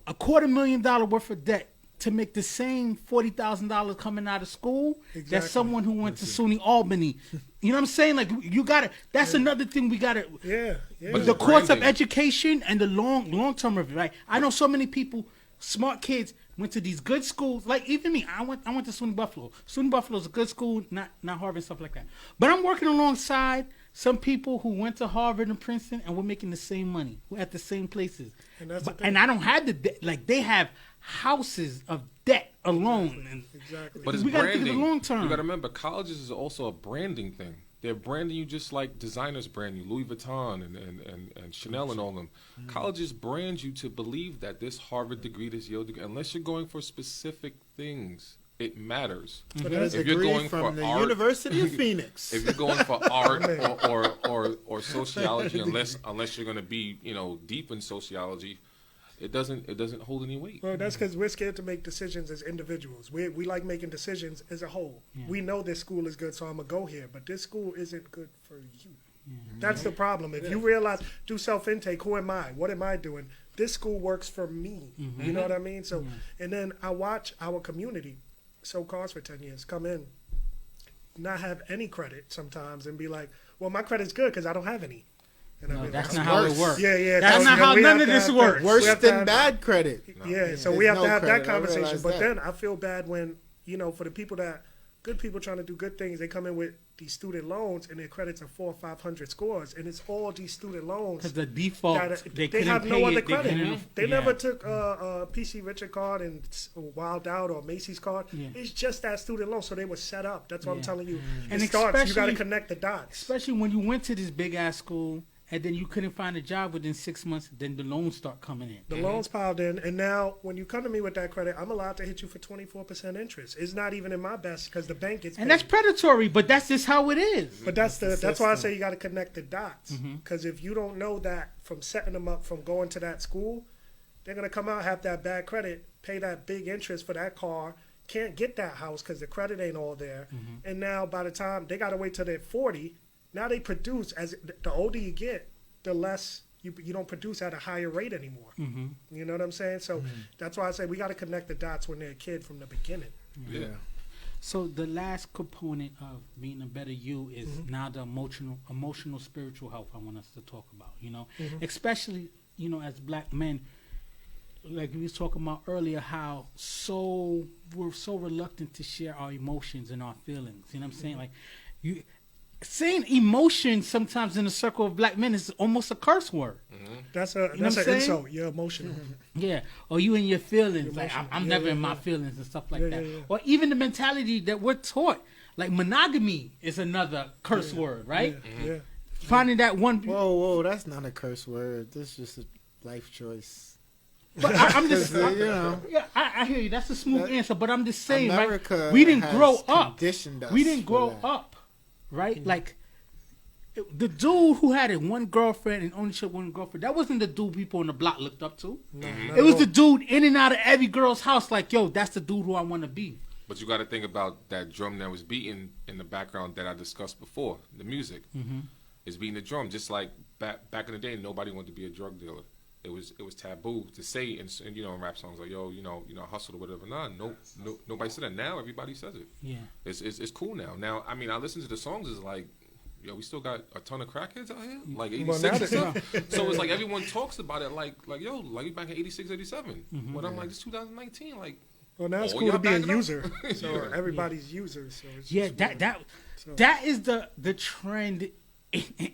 $250,000 worth of debt to make the same $40,000 coming out of school Exactly. that someone who went to SUNY Albany. You know what I'm saying? Like you got to. That's another thing we got to. yeah. But The cost of branding. education and the long term of it, right? I know so many people, smart kids, went to these good schools. Like even me, I went to SUNY Buffalo. SUNY Buffalo is a good school, not Harvard and stuff like that. But I'm working alongside some people who went to Harvard and Princeton and we're making the same money. We're at the same places. And that's the thing. And I don't have the debt. Like they have houses of debt alone. And Exactly. But it's we gotta branding. think of the long term. You got to remember, colleges is also a branding thing. They're branding you just like designers brand you, Louis Vuitton and Chanel and all them. Colleges brand you to believe that this Harvard degree, this Yale degree, unless you're going for specific things, it matters. But that's If you're Degree going from for the art, University of Phoenix. if you're going for art or sociology, unless you're going to be deep in sociology, it doesn't hold any weight. Well, that's because we're scared to make decisions as individuals. We like making decisions as a whole. Yeah. We know this school is good, so I'm going to go here. But this school isn't good for you. That's the problem. If you realize, do self-intake, who am I? What am I doing? This school works for me. You know what I mean? So, and then I watch our community, so cars for 10 years, come in, not have any credit sometimes and be like, well, my credit's good because I don't have any. And I No, mean, that's like, not how worse. it works. Yeah. That's So, not how we none have of to this have works. that. Worse We have to than have- bad credit. Yeah, so There's we have no to have credit. that I conversation. realize But that. then I feel bad when, for the people good people trying to do good things, they come in with these student loans and their credits are 400 or 500 scores, and it's all these student loans. Because the default, that they they have couldn't no pay other it, they credit. couldn't- They yeah. never took a PC Richard card and Wild Out or Macy's card. Yeah. It's just that student loan, so they were set up. That's what I'm Yeah. telling you. And It starts. You got to especially- connect the dots. Especially when you went to this big ass school and then you couldn't find a job within 6 months, then the loans start coming in. The loans piled in, and now when you come to me with that credit, I'm allowed to hit you for 24% interest. It's not even in my best because the bank gets And paid. that's predatory, but that's just how it is. But that's why I system. say you got to connect the dots. Because if you don't know that from setting them up from going to that school, they're gonna come out, have that bad credit, pay that big interest for that car, can't get that house because the credit ain't all there, and now by the time they gotta wait till they're 40, now they produce as the older you get, the less you don't produce at a higher rate anymore. You know what I'm saying? So that's why I say we got to connect the dots when they're a kid from the beginning. Yeah. So the last component of being a better you is now the emotional, spiritual health I want us to talk about, especially, as black men, like we was talking about earlier, how we're so reluctant to share our emotions and our feelings. You know what I'm saying? Like saying emotion sometimes in the circle of black men is almost a curse word. That's what an I'm saying? insult. You're emotional. Yeah, or you in your feelings. Like Emotional. I'm Yeah, never yeah, in my yeah. feelings and stuff like Yeah, that. yeah, yeah. Or even the mentality that we're taught, like monogamy is another curse word, right? Yeah. Finding that one. Whoa, that's not a curse word. That's just a life choice. But I'm just, Yeah. I hear you. That's a smooth That- answer. But I'm just saying, America right? We didn't has grow up. conditioned us We didn't for grow that. up, right? Like The dude who had one girlfriend and only showed one girlfriend, that wasn't the dude people on the block looked up to. No, It was the dude in and out of every girl's house, like, yo, that's the dude who I want to be. But you got to think about that drum that was beating in the background that I discussed before. The music is beating the drum, just like back in the day. Nobody wanted to be a drug dealer. It was taboo to say in rap songs like, yo, hustle or whatever. Nobody said that. Now everybody says it. Yeah, it's cool now. Now I mean, I listen to the songs. It's like, yo, we still got a ton of crackheads out here, like 86 and stuff. So it's like everyone talks about it like yo, like back in 86, 87. But I'm like, it's 2019, like. Well, now it's cool to be a user, so everybody's users. So it's just that is the trend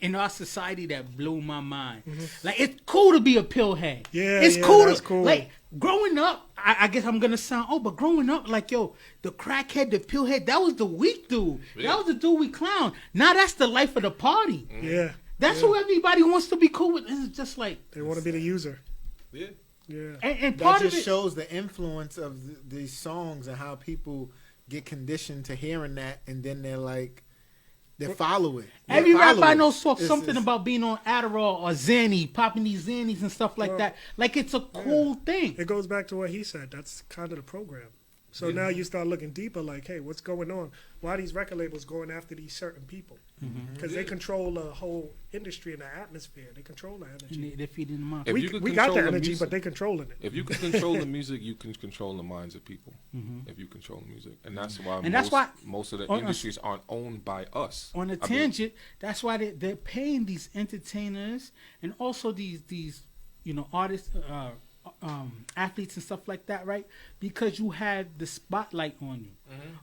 in our society that blew my mind. Like, it's cool to be a pill head. Yeah, it's that's cool. Like, growing up, I guess I'm gonna sound but growing up, like, yo, the crackhead, the pill head, that was the weak dude. Yeah. That was the dude we clown. Now that's the life of the party. Yeah, That's who everybody wants to be cool with. It's just like they want to be the user. Yeah. Yeah, and That part of just it shows the influence of these songs and how people get conditioned to hearing that, and then they follow it. Every rap I know talks talks something about being on Adderall or Xanny, popping these Xannies and stuff like that. Like, it's a cool thing. it goes back to what he said. That's kind of the program. So now you start looking deeper, like, hey, what's going on? Why are these record labels going after these certain people? Because they control the whole industry and the atmosphere. They control the energy. And they're feeding them up. If you We could got the control energy, music- but they controlling it. If you can control the music, you can control the minds of people. If you control the music, and that's why most of the industries aren't owned by us. On a tangent, that's why they're paying these entertainers and also these artists, athletes and stuff like that, right? Because you have the spotlight on you,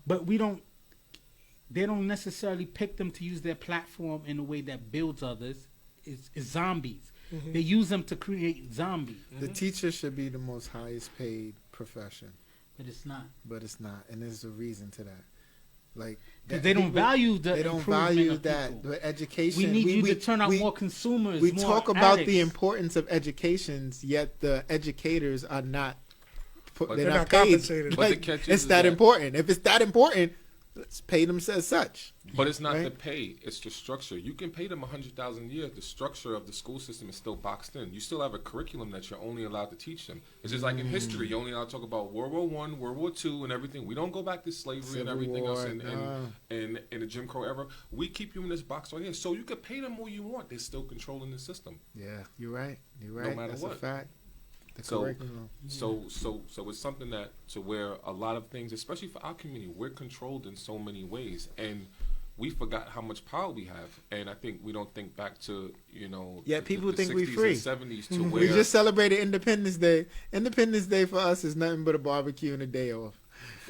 but they don't necessarily pick them to use their platform in a way that builds others. Is zombies. They use them to create zombies. The teacher should be the most highest paid profession, But it's not. and there's a reason to that. Like, Because they don't value the They don't improvement value of that. people. The education. We need you to turn out more consumers. We more talk about addicts. the importance of educations, yet the educators are not. But They're they're not not paid. compensated. But the Like, catch it's is that that- important. If it's that important, let's pay them as such. But it's not Right? the pay; it's the structure. You can pay them $100,000 a year. The structure of the school system is still boxed in. You still have a curriculum that you're only allowed to teach them. It's just like in history, you're only allowed to talk about World War I, World War II, and everything. We don't go back to slavery Civil and everything War, else no. in the Jim Crow era. We keep you in this box right here, so you can pay them all you want. They're still controlling the system. Yeah, you're right. You're right. matter That's what. a fact. The So- curriculum. So it's something that to where a lot of things, especially for our community, we're controlled in so many ways, and we forgot how much power we have. And I think we don't think back to Yeah, people think we 60s free. and 70s to where We just celebrated Independence Day. Independence Day for us is nothing but a barbecue and a day off.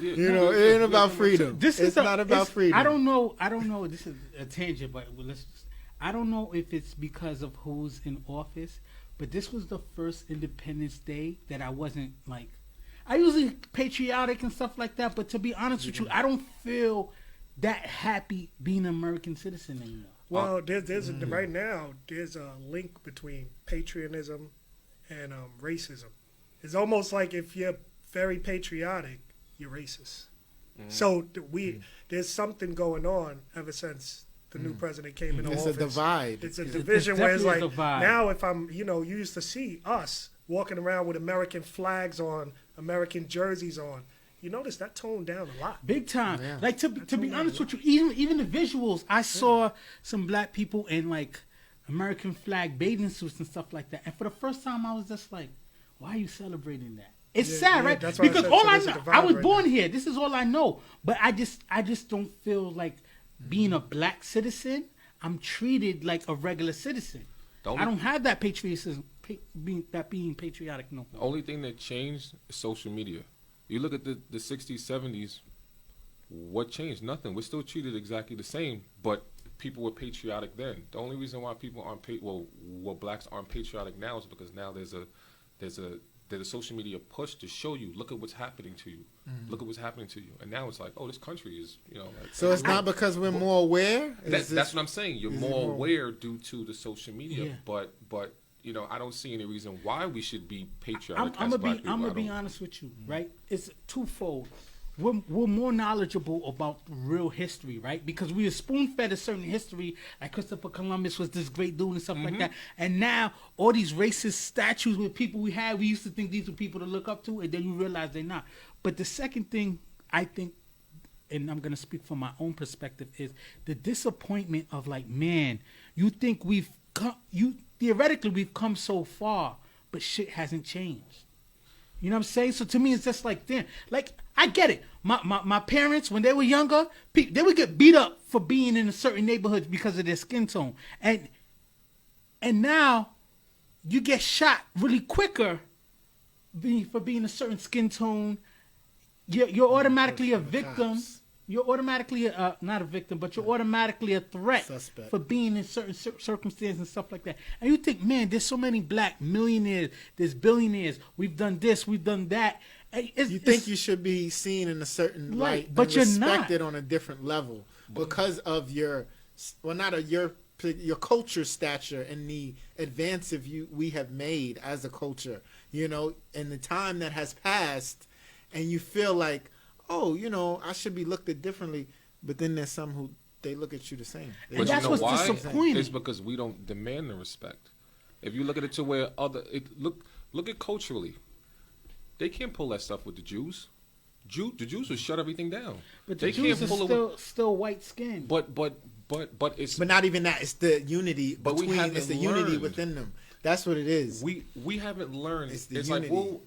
Yeah, You know, it ain't about freedom. It's not about freedom. I don't know. This is a tangent, but I don't know if it's because of who's in office, but this was the first Independence Day that I wasn't like. I usually patriotic and stuff like that, but to be honest with you, I don't feel that happy being an American citizen anymore. Well, there's right now there's a link between patriotism and racism. It's almost like if you're very patriotic, you're racist. So there's something going on ever since the new president came into It's office. a divide. It's a It's division where it's like definitely a divide. now if I'm you used to see us walking around with American flags on, American jerseys on. You notice that toned down a lot. Big time. Yeah. Like to be honest with you, even the visuals, I saw some black people in like American flag bathing suits and stuff like that. And for the first time, I was just like, "Why are you celebrating that?" It's Yeah, sad, yeah, right? that's why I Because said, all so I there's a know, divide I was right born now. here. This is all I know. But I just don't feel like being a black citizen. I'm treated like a regular citizen. I don't have that patriotism, being patriotic no The more. only thing that changed is social media. You look at the 60s, 70s, what changed? Nothing. We're still treated exactly the same, but people were patriotic then. The only reason why people aren't blacks aren't patriotic now is because now there's a social media push to show you, look at what's happening to you. Look at what's happening to you. And now it's like, oh, this country is, like, So it's not because we're more aware? that's what I'm saying. You're is it more more- aware due to the social media, Yeah. but I don't see any reason why we should be patriotic I'm as black people. gonna I be don't- honest with you, right? It's twofold. we're more knowledgeable about real history, right? Because we were spoon-fed a certain history, like Christopher Columbus was this great dude and stuff like that. And now all these racist statues with people we used to think these were people to look up to, and then you realize they're not. But the second thing I think, and I'm gonna speak from my own perspective, is the disappointment of like, man, you think theoretically we've come so far, but shit hasn't changed. You know what I'm saying? So to me, it's just like, damn, like, I get it. My parents, when they were younger, they would get beat up for being in a certain neighborhood because of their skin tone. And now you get shot really quicker for being a certain skin tone. You're automatically a victim. You're automatically not a victim, but you're automatically a threat Suspect. for being in certain circumstances and stuff like that. And you think, man, there's so many black millionaires, there's billionaires. We've done this, we've done that. You think you should be seen in a certain light, but you're respected not on a different level because of your culture stature and the advance we have made as a culture. You know, in the time that has passed, and you feel like, oh, you know, I should be looked at differently, but then there's some who they look at you the same. And that's what's disappointing. It's because we don't demand the respect. If you look at it to where look at culturally, they can't pull that stuff with the Jews. The Jews will shut everything down. But the Jews are still white skinned. But it's not even that. It's the unity but between. It's the unity within them. That's what it is. We haven't learned. It's unity. Like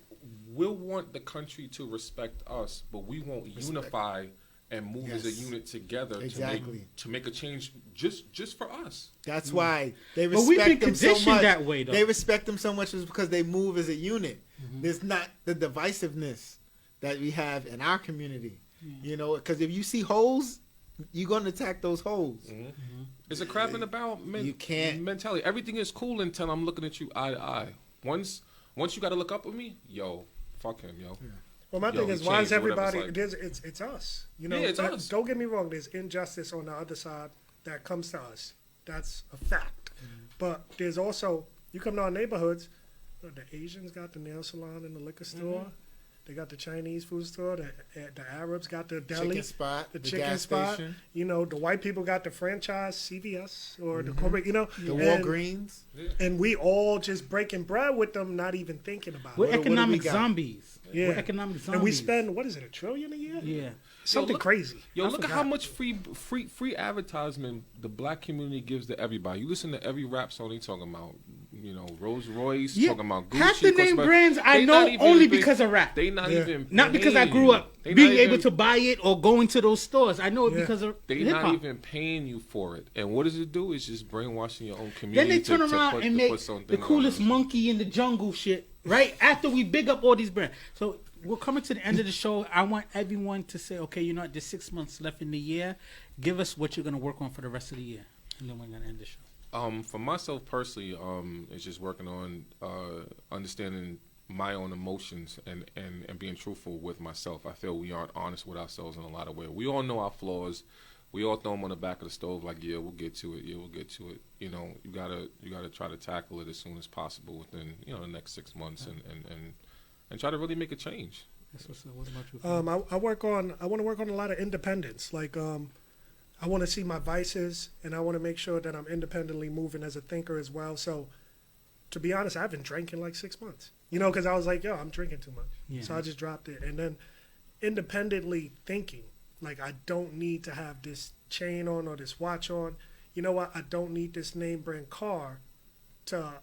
we'll want the country to respect us, but we won't unify and move as a unit together to make a change just for us. That's why they respect we've been them so much. That way, though. They respect them so much is because they move as a unit. There's not the divisiveness that we have in our community. You know, because if you see holes, you're going to attack those holes. It's a crap in the barrel mentality. Everything is cool until I'm looking at you eye to eye. Once you got to look up at me, yo, fuck him, yo. Well, my thing is, why is everybody? It's us. You know, it's us. Don't get me wrong. There's injustice on the other side that comes to us. That's a fact. But there's also, you come to our neighborhoods, the Asians got the nail salon and the liquor store. They got the Chinese food store. The Arabs got the deli, chicken spot, the chicken spot. Station. You know, the white people got the franchise, CVS or the corporate. You know, the Walgreens. And we all just breaking bread with them, not even thinking about We're it. economic zombies. Yeah. We're economic zombies. And we spend, what is it, $1 trillion a year? Yeah. Something crazy. Look at how much free advertisement the black community gives to everybody. You listen to every rap song they talking about, you know, Rolls Royce, talking about Gucci. Half the name brands I know only because of rap. They not even not because I grew up being able to buy it or going to those stores. I know it because of they hip-hop. not even paying you for it. And what does it do? It's just brainwashing your own community. Then they turn around and make the coolest monkey in the jungle shit, right? After we big up all these brands. So we're coming to the end of the show. I want everyone to say, okay, you know what, there's 6 months left in the year. Give us what you're going to work on for the rest of the year. And then we're going to end the show. For myself personally, it's just working on understanding my own emotions and being truthful with myself. I feel we aren't honest with ourselves in a lot of ways. We all know our flaws. We all throw them on the back of the stove like, yeah, we'll get to it. Yeah, we'll get to it. You know, you gotta try to tackle it as soon as possible within, you know, the next 6 months and try to really make a change. That's what's up. What about you? I want to work on a lot of independence. Like, I want to see my vices, and I want to make sure that I'm independently moving as a thinker as well. So, to be honest, I haven't drank in like 6 months. You know, because I was like, yo, I'm drinking too much. Yeah. So I just dropped it. And then independently thinking, like, I don't need to have this chain on or this watch on. You know what? I don't need this name brand car to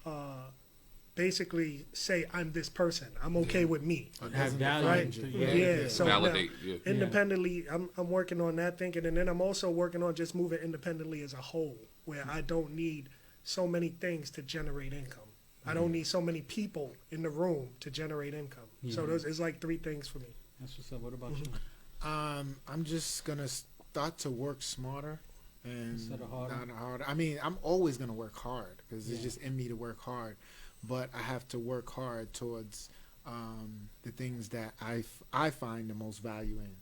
basically say I'm this person. I'm okay with me. Have value. Right? Yeah. So validate. Independently, I'm working on that thinking, and then I'm also working on just moving independently as a whole, where I don't need so many things to generate income. I don't need so many people in the room to generate income. So those is like 3 things for me. That's what's up. What about you? I'm just gonna start to work smarter and instead of not harder. I mean, I'm always gonna work hard because it's just in me to work hard. But I have to work hard towards the things that I find the most value in,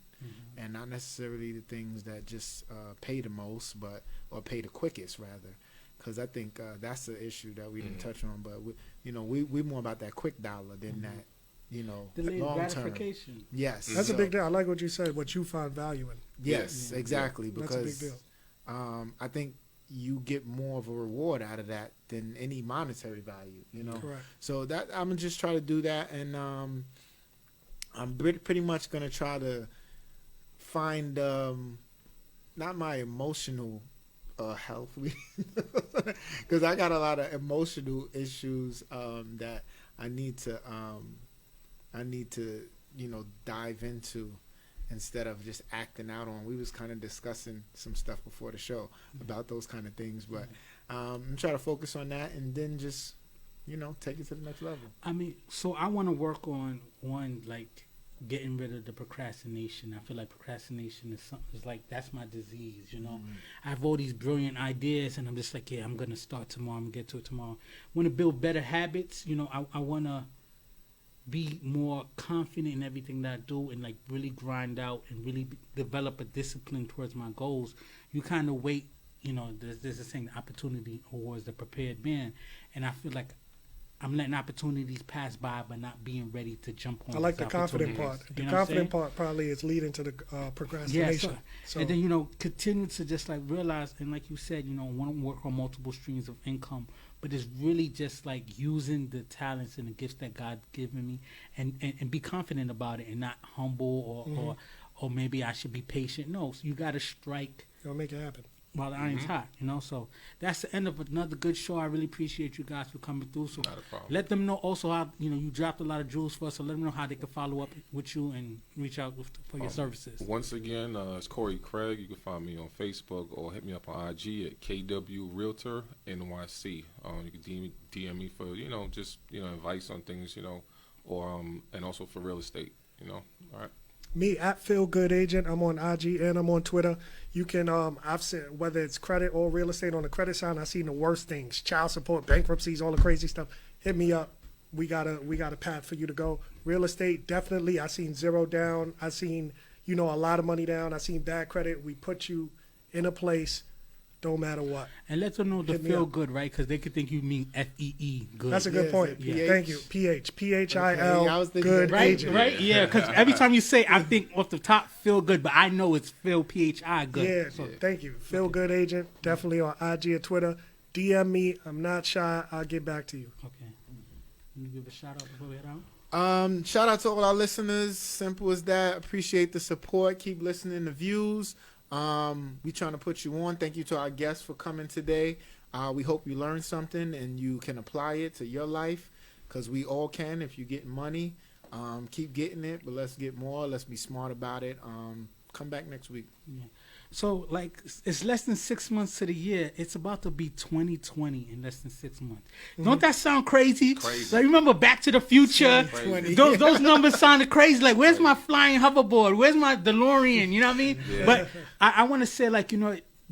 and not necessarily the things that just pay the most, or pay the quickest rather, because I think that's the issue that we didn't touch on. But we more about that quick dollar than that Delayed long term. gratification. Yes, That's a so- big deal. I like what you said. What you find value in. Yes, Yeah. exactly. That's a big Because deal. I think you get more of a reward out of that than any monetary value. Correct. So that I'm gonna just try to do that, and I'm pretty much gonna try to find not my emotional health, because I got a lot of emotional issues that I need to dive into instead of just acting out on. We was kind of discussing some stuff before the show about those kind of things, but I'm trying to focus on that and then just take it to the next level. I mean, so I want to work on one, like getting rid of the procrastination. I feel like procrastination is something. It's like that's my disease. I have all these brilliant ideas, and I'm just like, yeah, I'm gonna start tomorrow. I'm gonna get to it tomorrow. Want to build better habits. I want to be more confident in everything that I do, and like really grind out and really develop a discipline towards my goals. You kind of wait. There's a saying, opportunity towards the prepared man, and I feel like I'm letting opportunities pass by, but not being ready to jump on. I like these the confident opportunities. part. The You know what I'm confident saying? part probably is leading to the Yeah, procrastination. So, and then continue to just like realize, and like you said, want to work on multiple streams of income, but it's really just like using the talents and the gifts that God's given me, and be confident about it, and not humble or maybe I should be patient. No, so you got to strike it'll make it happen. while the iron's hot. So that's the end of another good show. I really appreciate you guys for coming through. So Not a problem. let them know also how you dropped a lot of jewels for us. So let them know how they can follow up with you and reach out for your services. Once again, it's Corey Craig. You can find me on Facebook or hit me up on IG at KW Realtor NYC. You can DM me for just advice on things or and also for real estate. All right. Me at Feel Good Agent. I'm on IG and I'm on Twitter. You can I've seen whether it's credit or real estate. On the credit side, I've seen the worst things: child support, bankruptcies, all the crazy stuff. Hit me up. We got a path for you to go. Real estate, definitely. I seen zero down. I seen a lot of money down. I seen bad credit. We put you in a place. Don't matter what. And let them know the Hit me feel up. good, right? Because they could think you mean FEE good. That's a good Yeah, point. is it Thank you. PHIL. Okay, I was thinking Good that- Right, agent. right, yeah. Because every time you say, I think off the top, feel good, but I know it's feel PHI good. Yeah, so thank you. Feel Good Agent, definitely on IG and Twitter. DM me. I'm not shy. I'll get back to you. Okay. Can you give a shout out before we head out? Shout out to all our listeners. Simple as that. Appreciate the support. Keep listening to Views. We trying to put you on. Thank you to our guests for coming today. We hope you learned something and you can apply it to your life, because we all can if you get money. Keep getting it, but let's get more. Let's be smart about it. Come back next week. Yeah. So, like, it's less than 6 months to the year. It's about to be 2020 in less than 6 months. Don't that sound crazy? Crazy. Like, remember Back to the Future? Crazy. Those numbers sounded crazy. Like, where's my flying hoverboard? Where's my DeLorean? You know what I mean? Yeah. But I want to say, like,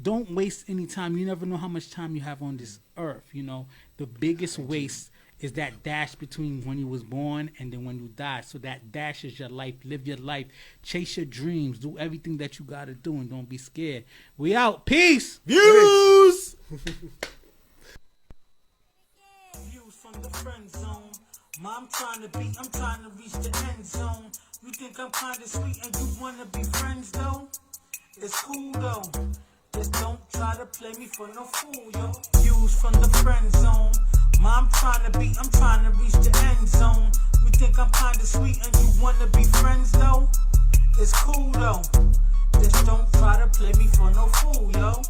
don't waste any time. You never know how much time you have on this earth. The biggest waste is that dash between when you was born and then when you die. So that dash is your life. Live your life. Chase your dreams. Do everything that you got to do, and don't be scared. We out. Peace. Views! Views from the friend zone. I'm trying to reach the end zone. You think I'm kinda sweet and you wanna be friends though? It's cool though. Just don't try to play me for no fool, yo. Views from the friend zone. I'm trying to reach the end zone. You think I'm kinda sweet and you wanna be friends though? It's cool though. Just don't try to play me for no fool, yo.